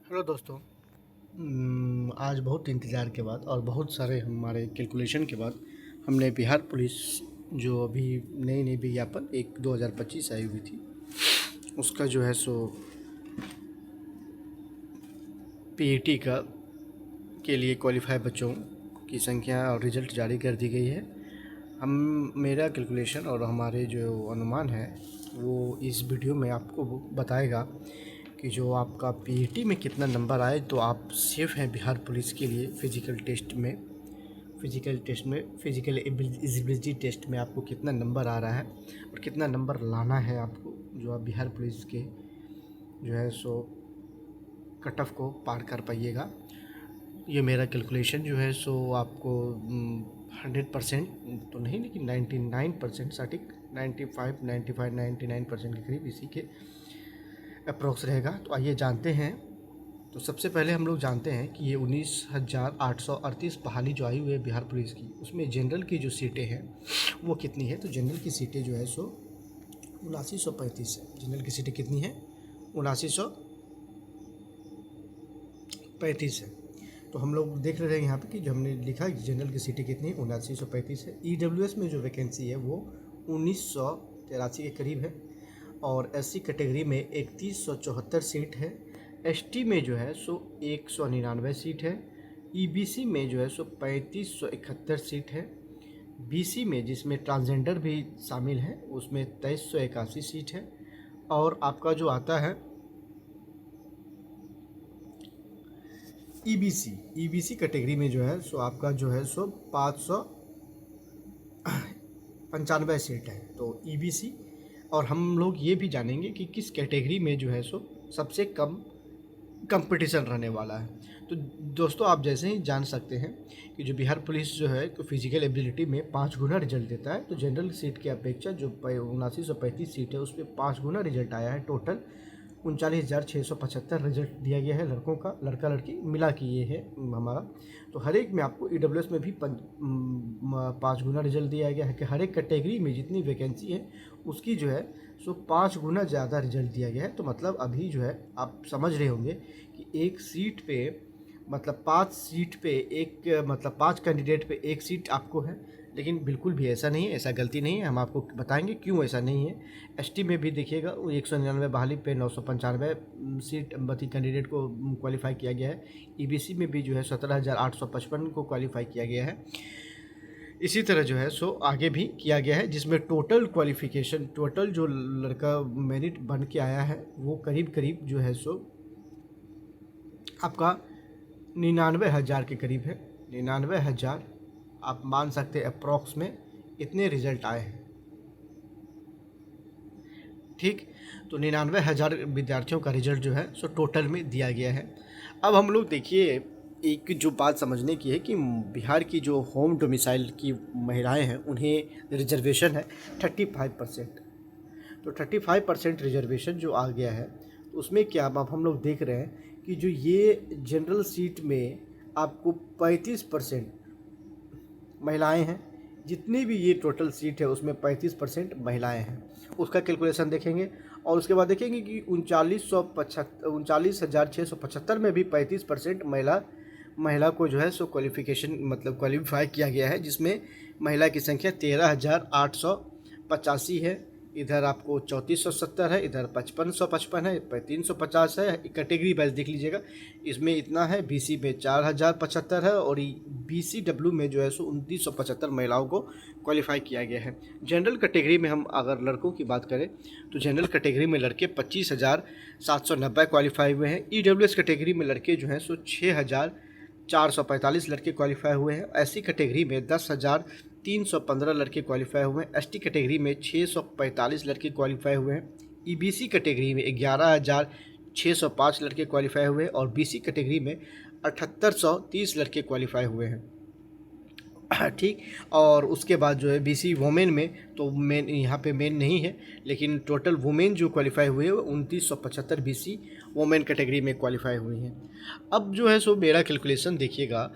Hello दोस्तों। आज बहुत इंतज़ार के बाद और बहुत सारे हमारे कैलकुलेशन के बाद हमने बिहार पुलिस जो अभी नई नई विज्ञापन एक 2025 आई हुई थी उसका जो है सो पीईटी का के लिए क्वालिफाई बच्चों की संख्या और रिज़ल्ट जारी कर दी गई है। हम मेरा कैलकुलेशन और हमारे जो अनुमान है वो इस वीडियो में आपको बताएगा कि जो आपका पीईटी में कितना नंबर आए तो आप सेफ़ हैं बिहार पुलिस के लिए। फिज़िकल एबिलिटी टेस्ट में आपको कितना नंबर आ रहा है और कितना नंबर लाना है आपको, जो आप बिहार पुलिस के जो है सो कट ऑफ को पार कर पाइएगा। ये मेरा कैलकुलेशन जो है सो आपको 100% तो नहीं, लेकिन 99% सटीक, 99% के करीब इसी के अप्रोक्स रहेगा। तो आइए जानते हैं। तो सबसे पहले हम लोग जानते हैं कि ये 19,838 बहाली जो आई हुई है बिहार पुलिस की, उसमें जनरल की जो सीटें हैं वो कितनी है। तो जनरल की सीटें जो है सो 7935 है। जनरल की सीटें कितनी है? 7935 है। तो हम लोग देख रहे हैं यहाँ पे कि जो हमने लिखा कि जनरल की सीटें कितनी है, 7935 है। ईडब्ल्यूएस में जो वैकेंसी है वो 1983 के करीब है और एससी कैटेगरी में 3174 सीट है। एसटी में जो है सो 199 सीट है। ईबीसी में जो है सो 3571 सीट है। बीसी में, जिसमें ट्रांसजेंडर भी शामिल है, उसमें 2381 सीट है। और आपका जो आता है ईबीसी कैटेगरी में जो है सो आपका जो है सो 595 सीट है। तो ईबीसी, और हम लोग ये भी जानेंगे कि किस कैटेगरी में जो है सो सबसे कम कंपटीशन रहने वाला है। तो दोस्तों, आप जैसे ही जान सकते हैं कि जो बिहार पुलिस जो है तो फिजिकल एबिलिटी में 5 गुना रिजल्ट देता है। तो जनरल सीट की अपेक्षा जो 7935 सीट है उस पर 5 गुना रिजल्ट आया है। टोटल 39,675 रिजल्ट दिया गया है लड़कों का, लड़का लड़की मिला के ये है हमारा। तो हर एक में आपको ईडब्ल्यूएस में भी 5 गुना रिजल्ट दिया गया है कि हर एक कैटेगरी में जितनी वैकेंसी है उसकी जो है सो 5 गुना ज़्यादा रिजल्ट दिया गया है। तो मतलब अभी जो है आप समझ रहे होंगे कि एक सीट पे मतलब 5 सीट पे एक, मतलब 5 कैंडिडेट पे एक सीट आपको है। लेकिन बिल्कुल भी ऐसा नहीं है, ऐसा गलती नहीं है। हम आपको बताएंगे क्यों ऐसा नहीं है। एसटी में भी देखिएगा 199 बहाली पे 995 सीट बती कैंडिडेट को क्वालिफाई किया गया है। ईबीसी में भी जो है 17,855 को क्वालिफाई किया गया है। इसी तरह जो है सो आगे भी किया गया है, जिसमें टोटल क्वालिफिकेशन, टोटल जो लड़का मेरिट बन के आया है वो करीब करीब जो है सो आपका 99,000 के करीब है। 99,000 आप मान सकते हैं अप्रॉक्स में इतने रिजल्ट आए हैं। ठीक, तो 99,000 विद्यार्थियों का रिजल्ट जो है सो टोटल में दिया गया है। अब हम लोग देखिए, एक जो बात समझने की है कि बिहार की जो होम डोमिसाइल की महिलाएं हैं उन्हें रिजर्वेशन है 35%। तो 35% रिजर्वेशन जो आ गया है उसमें क्या, अब हम लोग देख रहे हैं कि जो ये जनरल सीट में आपको 35% महिलाएं हैं। जितनी भी ये टोटल सीट है उसमें 35% महिलाएं हैं। उसका कैलकुलेशन देखेंगे और उसके बाद देखेंगे कि 39,675 में भी 35% महिला को जो है सो क्वालिफिकेशन मतलब क्वालिफाई किया गया है, जिसमें महिला की संख्या 13,885 है। इधर आपको 3470 है, इधर 5555 है, 350 है। कैटेगरी वाइज देख लीजिएगा, इसमें इतना है। बीसी में 4075 है और बीसीडब्ल्यू में जो है सो 2975 महिलाओं को क्वालिफाई किया गया है। जनरल कैटेगरी में हम अगर लड़कों की बात करें तो जनरल कैटेगरी में लड़के 25,790 क्वालिफाई हुए हैं। ईडब्ल्यूएस कैटेगरी में लड़के जो हैं सो 6,445 लड़के क्वालिफाई हुए हैं। एससी कैटेगरी में 10,315 लड़के क्वालिफाई हुए हैं। एसटी कैटेगरी में 645 लड़के क्वालिफाई हुए हैं। ईबीसी कैटेगरी में 11,605 लड़के क्वालिफाई हुए हैं और बीसी कैटेगरी में 7,830 लड़के क्वालिफाई हुए हैं। ठीक, और उसके बाद जो है बीसी वोमेन में, तो मेन यहाँ पे मेन नहीं है, लेकिन टोटल वुमेन जो क्वालिफाई हुए हैं 2975 बीसी वोमेन कैटेगरी में क्वालिफाई हुई हैं। अब जो है सो मेरा कैलकुलेशन देखिएगा,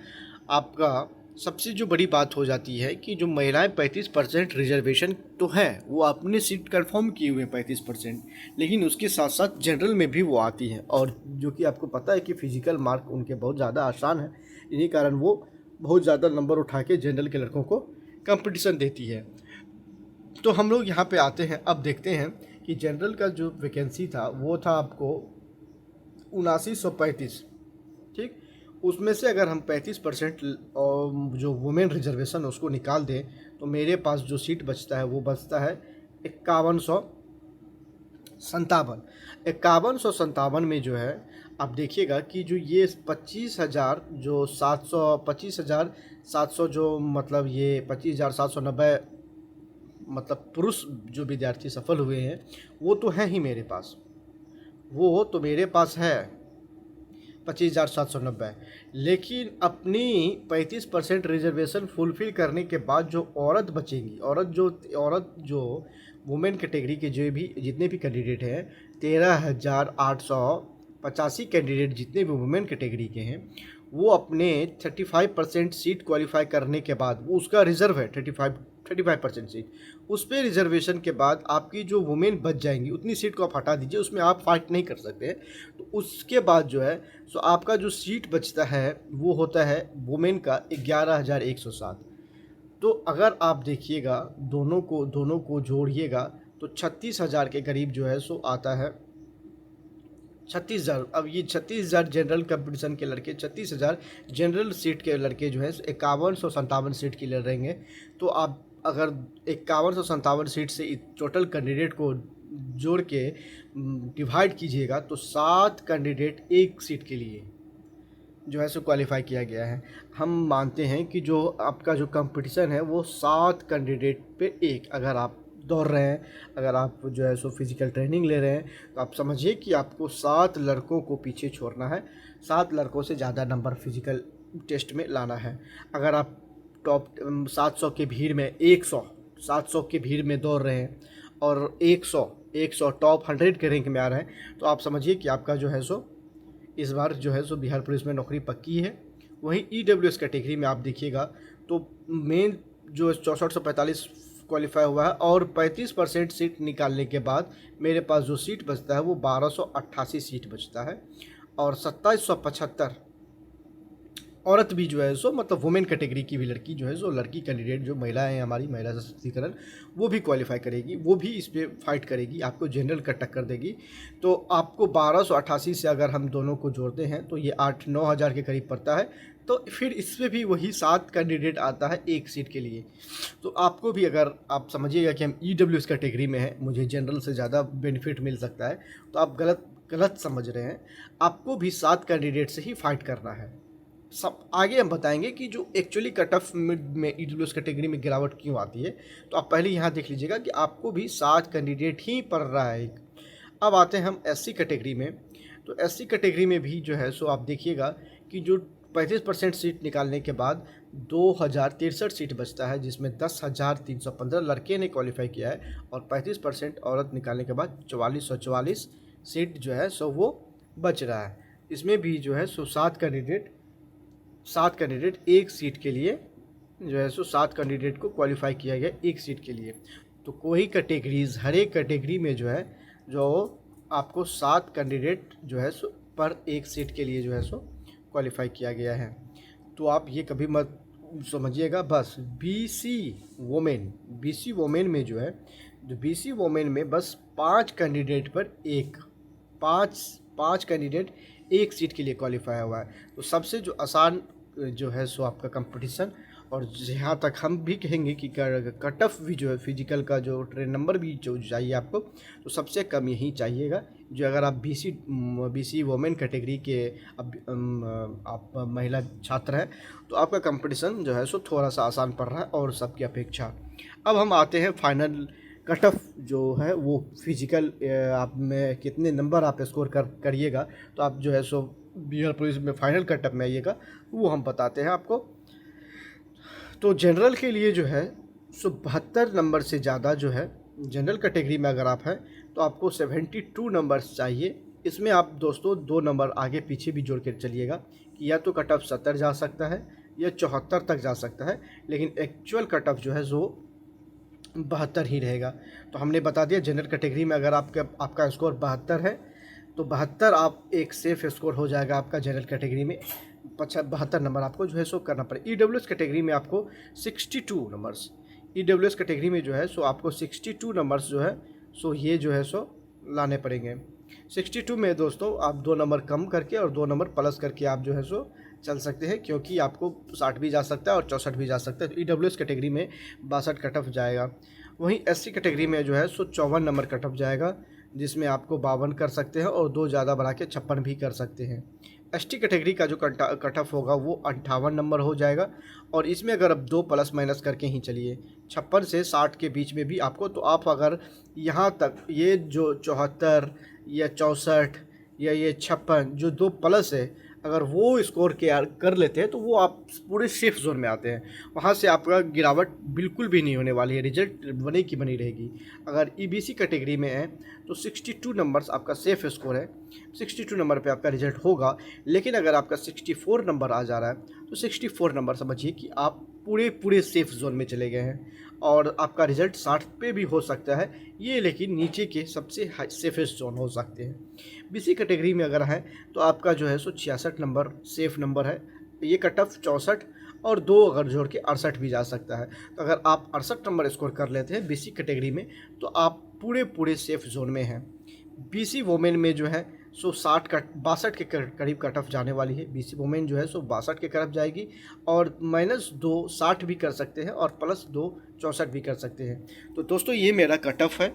आपका सबसे जो बड़ी बात हो जाती है कि जो महिलाएं 35% रिजर्वेशन तो है, वो अपने सीट कंफर्म किए हुए हैं 35%, लेकिन उसके साथ साथ जनरल में भी वो आती हैं, और जो कि आपको पता है कि फिजिकल मार्क उनके बहुत ज़्यादा आसान है, इन्हीं कारण वो बहुत ज़्यादा नंबर उठा के जनरल के लड़कों को कंपटीशन देती है। तो हम लोग यहाँ पे आते हैं, अब देखते हैं कि जनरल का जो वैकेंसी था वो था आपको 7935, ठीक। उसमें से अगर हम 35% जो वुमेन रिजर्वेशन उसको निकाल दें तो मेरे पास जो सीट बचता है वो बचता है 5157। 5157 में जो है आप देखिएगा कि जो ये 25,000 जो 700 25,700 जो मतलब ये 25,790 मतलब पुरुष जो विद्यार्थी सफल हुए हैं वो तो हैं ही मेरे पास, वो तो मेरे पास है 25,790। लेकिन अपनी 35% रिजर्वेशन फुलफ़िल करने के बाद जो औरत बचेंगी, औरत जो वुमेन कैटेगरी के जो भी जितने भी कैंडिडेट हैं, 13,885 कैंडिडेट जितने भी वुमेन कैटेगरी के हैं, वो अपने 35% सीट क्वालिफाई करने के बाद, वो उसका रिज़र्व है 35% सीट, उस पर रिजर्वेशन के बाद आपकी जो वुमेन बच जाएंगी उतनी सीट को आप हटा दीजिए, उसमें आप फाइट नहीं कर सकते हैं। तो उसके बाद जो है सो आपका जो सीट बचता है वो होता है वुमेन का 11,107। तो अगर आप देखिएगा दोनों को जोड़िएगा तो 36,000 के करीब जो है सो आता है 36,000। अब ये 36,000 जनरल कंपटीशन के लड़के, 36,000 जनरल सीट के लड़के जो है 5157 सीट के लिए रहेंगे। तो आप अगर 5157 सीट से टोटल कैंडिडेट को जोड़ के डिवाइड कीजिएगा तो 7 कैंडिडेट एक सीट के लिए जो है सो क्वालिफाई किया गया है। हम मानते हैं कि जो आपका जो कंपटीशन है वो 7 कैंडिडेट पे एक, अगर आप दौड़ रहे हैं, अगर आप जो है सो फिज़िकल ट्रेनिंग ले रहे हैं, तो आप समझिए कि आपको 7 लड़कों को पीछे छोड़ना है, 7 लड़कों से ज़्यादा नंबर फिज़िकल टेस्ट में लाना है। अगर आप टॉप 700 की भीड़ में 700 की भीड़ में दौड़ रहे हैं और 100 टॉप 100 के रैंक में आ रहे हैं, तो आप समझिए कि आपका जो है सो इस बार जो है सो बिहार पुलिस में नौकरी पक्की है। वहीं EWS कैटेगरी में आप देखिएगा तो मेन जो 6445 क्वालिफाई हुआ है, और 35% सीट निकालने के बाद मेरे पास जो सीट बचता है वो 1288 सीट बचता है, और 2775 औरत भी जो है सो मतलब वुमेन कैटेगरी की भी लड़की जो है सो लड़की कैंडिडेट जो महिलाएं हैं, हमारी महिला सशक्तिकरण, वो भी क्वालिफाई करेगी, वो भी इस पर फाइट करेगी, आपको जनरल का टक्कर देगी। तो आपको 1288 से अगर हम दोनों को जोड़ते हैं तो ये 8-9 हज़ार के करीब पड़ता है। तो फिर इसमें भी वही 7 कैंडिडेट आता है एक सीट के लिए। तो आपको भी, अगर आप समझिएगा कि हम EWS कैटेगरी में हैं, मुझे जनरल से ज़्यादा बेनिफिट मिल सकता है, तो आप गलत समझ रहे हैं। आपको भी 7 कैंडिडेट से ही फाइट करना है। सब आगे हम बताएंगे कि जो एक्चुअली कट ऑफ में EWS कैटेगरी में गिरावट क्यों आती है। तो आप पहले यहाँ देख लीजिएगा कि आपको भी 7 कैंडिडेट ही पड़ रहा है एक। अब आते हैं हम SC कैटेगरी में। तो SC कैटेगरी में भी जो है सो आप देखिएगा कि जो 35% सीट निकालने के बाद 2063 सीट बचता है, जिसमें 10,315 लड़के ने क्वालिफाई किया है, और 35% औरत निकालने के बाद 4444 सीट जो है सो वो बच रहा है। इसमें भी जो है सो 7 कैंडिडेट एक सीट के लिए जो है सो 7 कैंडिडेट को क्वालिफाई किया गया एक सीट के लिए। तो कोई कैटेगरीज, हर एक कैटेगरी में जो है जो आपको 7 कैंडिडेट जो है सो पर एक सीट के लिए जो है सो क्वालिफाई किया गया है। तो आप ये कभी मत समझिएगा। बस BC वोमेन में जो है, जो BC वोमेन में बस 5 कैंडिडेट पर एक, पाँच कैंडिडेट एक सीट के लिए क्वालिफाई हुआ है। तो सबसे जो आसान जो है सो आपका कंपटीशन, और जहाँ तक हम भी कहेंगे कि कट ऑफ भी जो है फिजिकल का जो ट्रेन नंबर भी जो चाहिए आपको, तो सबसे कम यही चाहिएगा। जो अगर आप BC वोमेन कैटेगरी के आप महिला छात्र हैं तो आपका कंपटीशन जो है सो थोड़ा सा आसान पड़ रहा है और सबकी अपेक्षा। अब हम आते हैं फाइनल कट ऑफ जो है वो फिजिकल, आप में कितने नंबर आप स्कोर करिएगा तो आप जो है सो बिहार पुलिस में फाइनल कट ऑफ में आइएगा, वो हम बताते हैं आपको। तो जनरल के लिए जो है सो 72 नंबर से ज़्यादा जो है जनरल कैटेगरी में अगर आप हैं तो आपको 72 नंबर्स चाहिए। इसमें आप दोस्तों 2 नंबर आगे पीछे भी जोड़ कर चलिएगा कि या तो कट ऑफ 70 जा सकता है या 74 तक जा सकता है, लेकिन एक्चुअल कट ऑफ जो है सो 72 ही रहेगा। तो हमने बता दिया जनरल कैटेगरी में अगर आपका स्कोर 72 है तो 72 आप एक सेफ स्कोर हो जाएगा आपका जनरल कैटेगरी में। 72 नंबर आपको जो है सो करना पड़ेगा। ईडब्ल्यूएस कैटेगरी में आपको 62 नंबर्स, ईडब्ल्यूएस कैटेगरी में जो है सो आपको 62 नंबर्स जो है सो ये जो है सो लाने पड़ेंगे। 62 में दोस्तों आप 2 नंबर कम करके और 2 नंबर प्लस करके आप जो है सो चल सकते हैं, क्योंकि आपको 60 भी जा सकता है और 64 भी जा सकता है। तो ईडब्ल्यूएस कैटेगरी में 62 कट ऑफ जाएगा। वहीं एससी कैटेगरी में जो है सो 54 नंबर कट ऑफ जाएगा, जिसमें आपको 52 कर सकते हैं और 2 ज़्यादा बढ़ा के 56 भी कर सकते हैं। एसटी कैटेगरी का जो कट ऑफ होगा वो 58 नंबर हो जाएगा, और इसमें अगर अब 2 प्लस माइनस करके ही चलिए 56 से 60 के बीच में भी आपको, तो आप अगर यहाँ तक ये जो 74 या 64 या ये 56 जो 2 प्लस है अगर वो स्कोर कर लेते हैं तो वो आप पूरे सेफ जोन में आते हैं। वहाँ से आपका गिरावट बिल्कुल भी नहीं होने वाली है, रिजल्ट बने की बनी रहेगी। अगर ईबीसी कैटेगरी में है तो 62 नंबर्स आपका सेफ स्कोर है, 62 नंबर पे आपका रिजल्ट होगा। लेकिन अगर आपका 64 नंबर आ जा रहा है तो 64 नंबर समझिए कि आप पूरे सेफ जोन में चले गए हैं, और आपका रिजल्ट 60 पे भी हो सकता है ये, लेकिन नीचे के सबसे सेफेस्ट जोन हो सकते हैं। बीसी कैटेगरी में अगर है तो आपका जो है सो 66 नंबर सेफ नंबर है, ये कट ऑफ 64 और 2 अगर जोड़ के 68 भी जा सकता है। तो अगर आप 68 नंबर स्कोर कर लेते हैं बीसी कैटेगरी में तो आप पूरे सेफ जोन में हैं। बीसी वोमेन में जो है सो 62 के करीब कट ऑफ जाने वाली है। बीसी वोमेन जो है सो 62 के करीब जाएगी, और -2 60 भी कर सकते हैं और +2 64 भी कर सकते हैं। तो दोस्तों ये मेरा कट ऑफ है।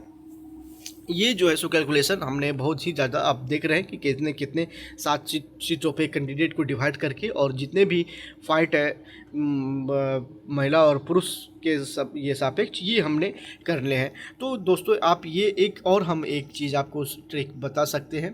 ये जो है सो कैलकुलेशन हमने बहुत ही ज़्यादा, आप देख रहे हैं कि कितने 7 सीटों पे कैंडिडेट को डिवाइड करके, और जितने भी फाइट है महिला और पुरुष के सब ये सापेक्ष ये हमने करने हैं। तो दोस्तों आप ये हम एक चीज़ आपको ट्रिक बता सकते हैं